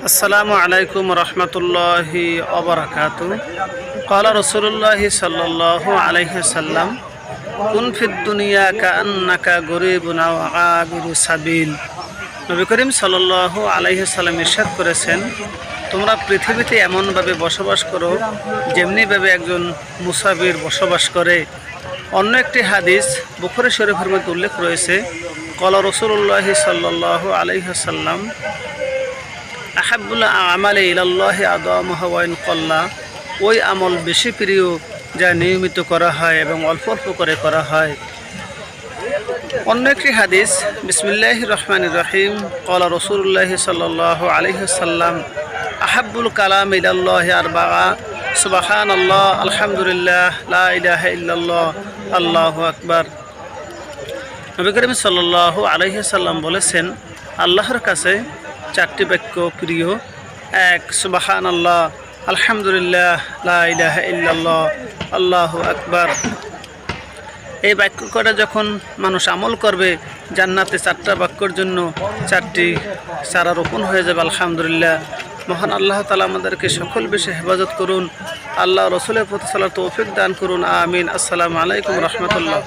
আসসালামু আলাইকুম রহমতুল্লাহি ওবারাকাতু। ক্বালা রাসূলুল্লাহি সাল্লাল্লাহু আলাইহি ওয়াসাল্লাম, কুন ফিদ দুনিয়া কাআন্নাকা গরীবুন আও আবিরু সাবিল। নবী করিম সাল্লাল্লাহু আলাইহি ওয়াসাল্লাম ইরশাদ করেছেন, তোমরা পৃথিবীতে এমনভাবে বসবাস করো যেমনিভাবে একজন মুসাফির বসবাস করে। অন্য একটি হাদিস বুখারী শরীফের মধ্যে উল্লেখ রয়েছে, ক্বালা রাসূলুল্লাহি সাল্লাল্লাহু আলাইহি ওয়াসাল্লাম, আহাব্বুল আমালে ইলাল্লাহি আদামুহু ওয়া ইন ক্বাল্লা। ওই আমল বেশি প্রিয় যা নিয়মিত করা হয় এবং অল্প অল্প করে করা হয়। অন্য একটি হাদিস, বিসমিল্লাহির রহমানির রহিম, ক্বালা রাসূলুল্লাহি সাল্লাল্লাহু আলাইহি ওয়াসাল্লাম, আহাব্বুল কালাম ইলাল্লাহি আরবাআ, সুবহানাল্লাহ, আলহামদুলিল্লাহ, লা ইলাহা ইল্লাল্লাহ, আল্লাহু আকবার। নবী করিম সাল্লাল্লাহু আলাইহি ওয়াসাল্লাম বলেছেন, আল্লাহর কাছে চারটি বাক্য প্রিয়। এক, সুবহানাল্লাহ, আলহামদুলিল্লাহ, লা ইলাহা ইল্লাল্লাহ, আল্লাহু আকবার। এই বাক্য কটা যখন মানুষ আমল করবে, জান্নাতে চারটা বাক্যর জন্য চারটি চারা রোপণ হয়ে যাবে। আলহামদুলিল্লাহ। মহান আল্লাহ তাআলা আমাদেরকে সকল বিষয়ে হেফাজত করুন। আল্লাহ রসুলের প্রতি চলার তৌফিক দান করুন। আমিন। আসসালামু আলাইকুম রহমতুল্লাহ।